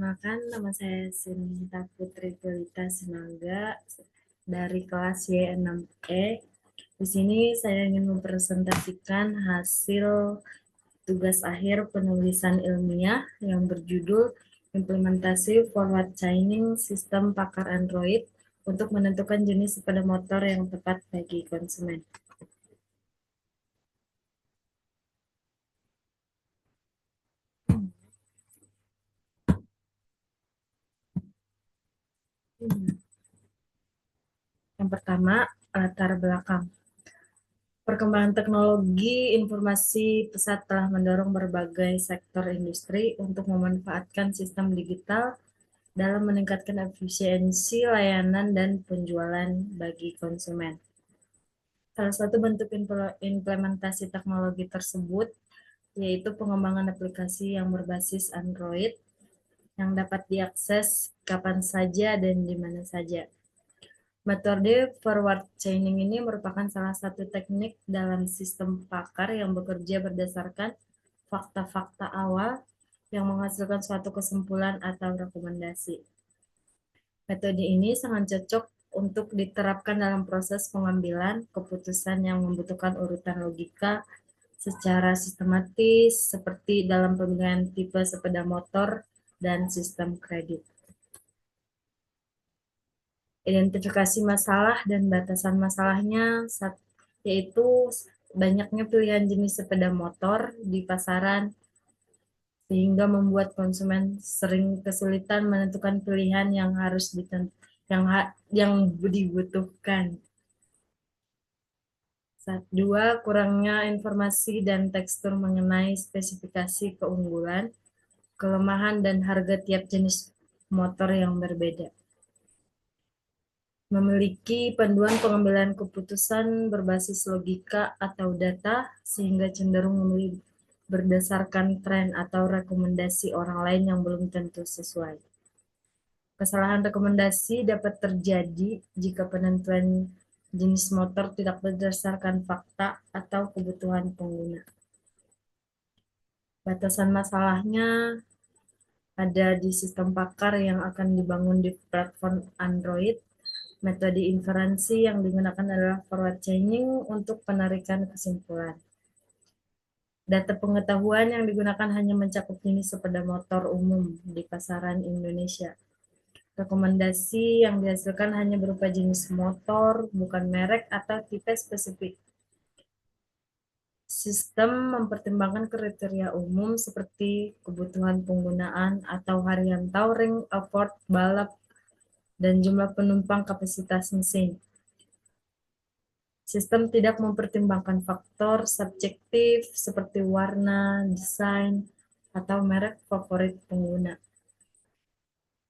Perkenalkan, nama saya Sinta Putri Pelita Sinaga dari kelas Y6E. Di sini saya ingin mempresentasikan hasil tugas akhir penulisan ilmiah yang berjudul Implementasi Forward Chaining Sistem Pakar Android untuk menentukan jenis sepeda motor yang tepat bagi konsumen. Yang pertama, latar belakang. Perkembangan teknologi informasi pesat telah mendorong berbagai sektor industri untuk memanfaatkan sistem digital dalam meningkatkan efisiensi layanan dan penjualan bagi konsumen. Salah satu bentuk implementasi teknologi tersebut yaitu pengembangan aplikasi yang berbasis Android yang dapat diakses kapan saja dan di mana saja. Metode forward chaining ini merupakan salah satu teknik dalam sistem pakar yang bekerja berdasarkan fakta-fakta awal yang menghasilkan suatu kesimpulan atau rekomendasi. Metode ini sangat cocok untuk diterapkan dalam proses pengambilan keputusan yang membutuhkan urutan logika secara sistematis seperti dalam pemilihan tipe sepeda motor dan sistem kredit. Identifikasi masalah dan batasan masalahnya yaitu banyaknya pilihan jenis sepeda motor di pasaran sehingga membuat konsumen sering kesulitan menentukan pilihan yang harus yang dibutuhkan. Dua, kurangnya informasi dan tekstur mengenai spesifikasi keunggulan, kelemahan dan harga tiap jenis motor yang berbeda. Memiliki panduan pengambilan keputusan berbasis logika atau data, sehingga cenderung memilih berdasarkan tren atau rekomendasi orang lain yang belum tentu sesuai. Kesalahan rekomendasi dapat terjadi jika penentuan jenis motor tidak berdasarkan fakta atau kebutuhan pengguna. Batasan masalahnya ada di sistem pakar yang akan dibangun di platform Android. Metode inferensi yang digunakan adalah forward chaining untuk penarikan kesimpulan. Data pengetahuan yang digunakan hanya mencakup jenis sepeda motor umum di pasaran Indonesia. Rekomendasi yang dihasilkan hanya berupa jenis motor, bukan merek atau tipe spesifik. Sistem mempertimbangkan kriteria umum seperti kebutuhan penggunaan atau harian touring, effort, balap, dan jumlah penumpang kapasitas mesin. Sistem tidak mempertimbangkan faktor subjektif seperti warna, desain, atau merek favorit pengguna.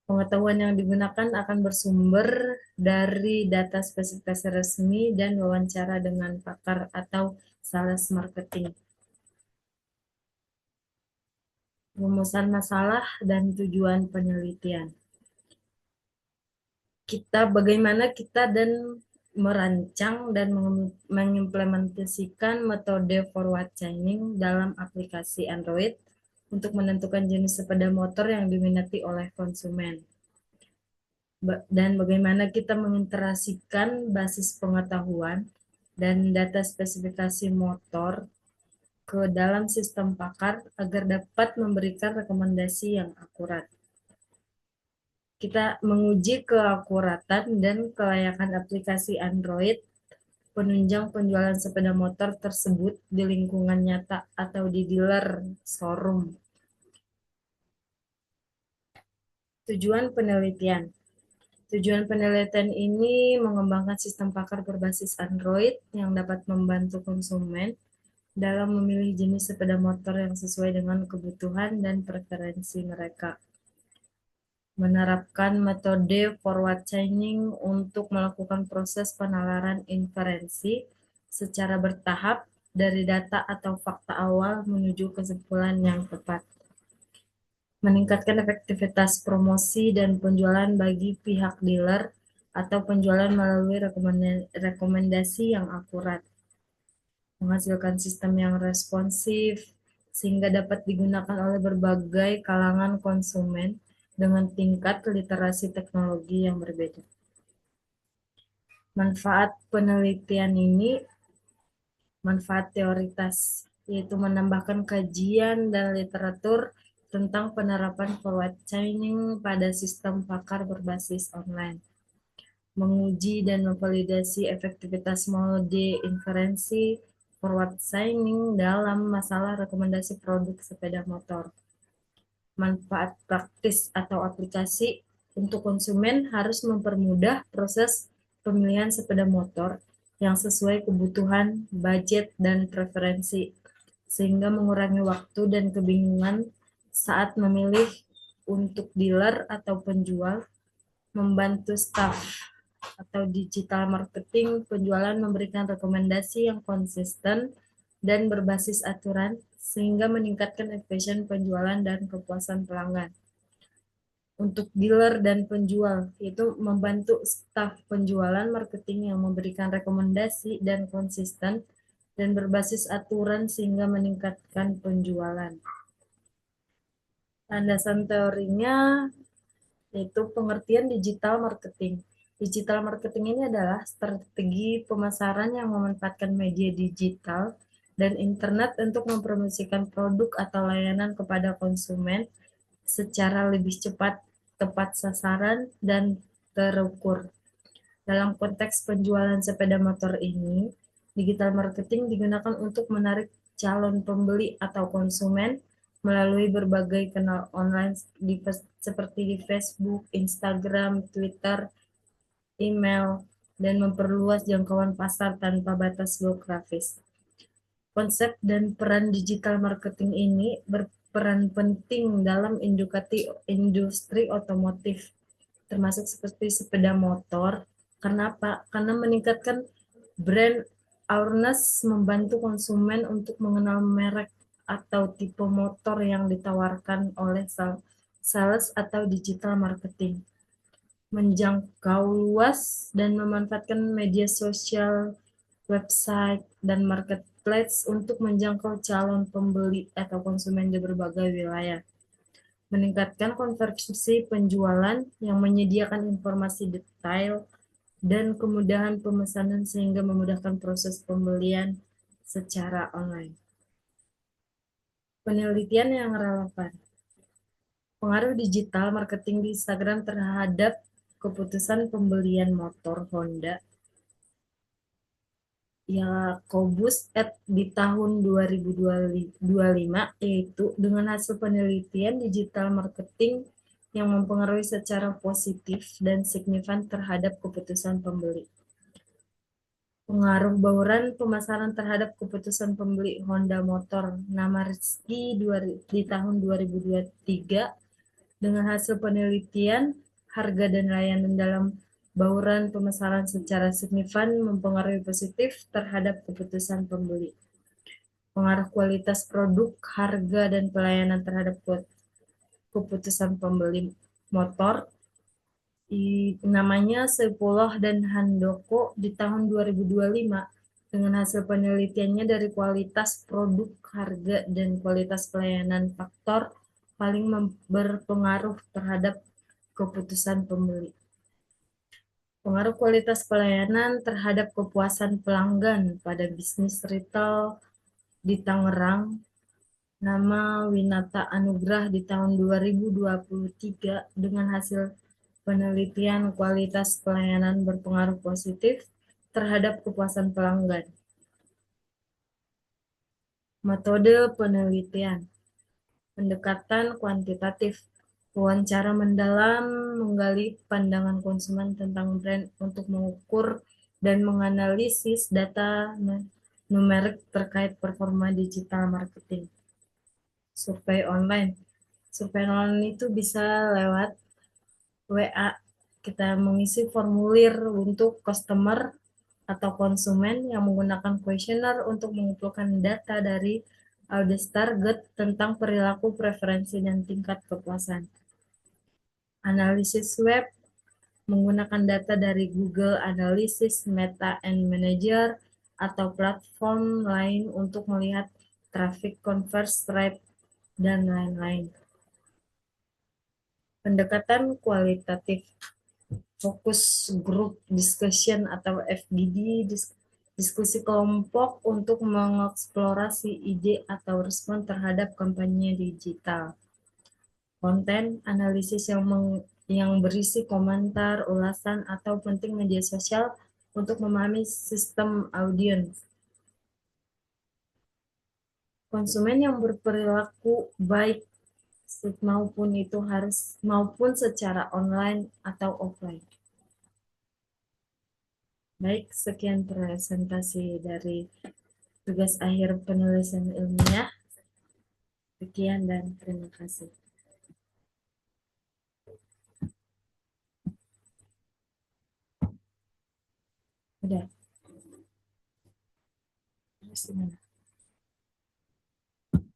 Pengetahuan yang digunakan akan bersumber dari data spesifikasi resmi dan wawancara dengan pakar atau sales marketing. Rumusan masalah dan tujuan penelitian. Bagaimana kita merancang dan mengimplementasikan metode forward chaining dalam aplikasi Android untuk menentukan jenis sepeda motor yang diminati oleh konsumen. Dan bagaimana kita mengintegrasikan basis pengetahuan dan data spesifikasi motor ke dalam sistem pakar agar dapat memberikan rekomendasi yang akurat. Kita menguji keakuratan dan kelayakan aplikasi Android penunjang penjualan sepeda motor tersebut di lingkungan nyata atau di dealer showroom. Tujuan penelitian. Tujuan penelitian ini mengembangkan sistem pakar berbasis Android yang dapat membantu konsumen dalam memilih jenis sepeda motor yang sesuai dengan kebutuhan dan preferensi mereka. Menerapkan metode forward chaining untuk melakukan proses penalaran inferensi secara bertahap dari data atau fakta awal menuju kesimpulan yang tepat. Meningkatkan efektivitas promosi dan penjualan bagi pihak dealer atau penjualan melalui rekomendasi yang akurat. Menghasilkan sistem yang responsif sehingga dapat digunakan oleh berbagai kalangan konsumen dengan tingkat literasi teknologi yang berbeda. Manfaat penelitian ini manfaat teoritas, yaitu menambahkan kajian dan literatur tentang penerapan forward chaining pada sistem pakar berbasis online, menguji dan memvalidasi efektivitas mode inferensi forward chaining dalam masalah rekomendasi produk sepeda motor. Manfaat praktis atau aplikasi untuk konsumen harus mempermudah proses pemilihan sepeda motor yang sesuai kebutuhan, budget, dan preferensi, sehingga mengurangi waktu dan kebingungan saat memilih. Untuk dealer atau penjual, membantu staff atau digital marketing penjualan memberikan rekomendasi yang konsisten dan berbasis aturan sehingga meningkatkan efisien penjualan dan kepuasan pelanggan. Untuk dealer dan penjual, yaitu membantu staf penjualan marketing yang memberikan rekomendasi dan konsisten dan berbasis aturan sehingga meningkatkan penjualan. Landasan teorinya yaitu pengertian digital marketing. Digital marketing ini adalah strategi pemasaran yang memanfaatkan media digital dan internet untuk mempromosikan produk atau layanan kepada konsumen secara lebih cepat, tepat sasaran, dan terukur. Dalam konteks penjualan sepeda motor ini, digital marketing digunakan untuk menarik calon pembeli atau konsumen melalui berbagai kanal online seperti di Facebook, Instagram, Twitter, email, dan memperluas jangkauan pasar tanpa batas geografis. Konsep dan peran digital marketing ini berperan penting dalam industri otomotif, termasuk seperti sepeda motor. Karena apa? Karena meningkatkan brand awareness, membantu konsumen untuk mengenal merek atau tipe motor yang ditawarkan oleh sales atau digital marketing. Menjangkau luas dan memanfaatkan media sosial, website, dan marketplace untuk menjangkau calon pembeli atau konsumen di berbagai wilayah. Meningkatkan konversi penjualan yang menyediakan informasi detail dan kemudahan pemesanan sehingga memudahkan proses pembelian secara online. Penelitian yang relevan. Pengaruh digital marketing di Instagram terhadap keputusan pembelian motor Honda Yakobus et di tahun 2025, yaitu dengan hasil penelitian digital marketing yang mempengaruhi secara positif dan signifan terhadap keputusan pembeli. Pengaruh bauran pemasaran terhadap keputusan pembeli Honda Motor nama Rizky di tahun 2023 dengan hasil penelitian harga dan layanan dalam bauran pemasaran secara signifan mempengaruhi positif terhadap keputusan pembeli. Pengaruh kualitas produk, harga, dan pelayanan terhadap keputusan pembeli motor namanya Sepuluh dan Handoko di tahun 2025 dengan hasil penelitiannya dari kualitas produk, harga, dan kualitas pelayanan faktor paling berpengaruh terhadap keputusan pembeli. Pengaruh kualitas pelayanan terhadap kepuasan pelanggan pada bisnis retail di Tangerang nama Winata Anugrah di tahun 2023 dengan hasil penelitian kualitas pelayanan berpengaruh positif terhadap kepuasan pelanggan. Metode penelitian. Pendekatan kuantitatif. Wawancara mendalam menggali pandangan konsumen tentang brand untuk mengukur dan menganalisis data numerik terkait performa digital marketing. Survei online. Survei online itu bisa lewat WA. Kita mengisi formulir untuk customer atau konsumen yang menggunakan kuesioner untuk mengumpulkan data dari audiens target tentang perilaku, preferensi, dan tingkat kepuasan. Analisis web menggunakan data dari Google Analytics, Meta and Manager, atau platform lain untuk melihat traffic, conversion rate, dan lain-lain. Pendekatan kualitatif, fokus group discussion atau FGD, diskusi kelompok untuk mengeksplorasi ide atau respon terhadap kampanye digital. Konten analisis yang berisi komentar, ulasan, atau penting media sosial untuk memahami sistem audiens. Konsumen yang berperilaku baik maupun secara online atau offline. Baik, sekian presentasi dari tugas akhir penulisan ilmiah. Sekian dan terima kasih. Udah. Terus gimana?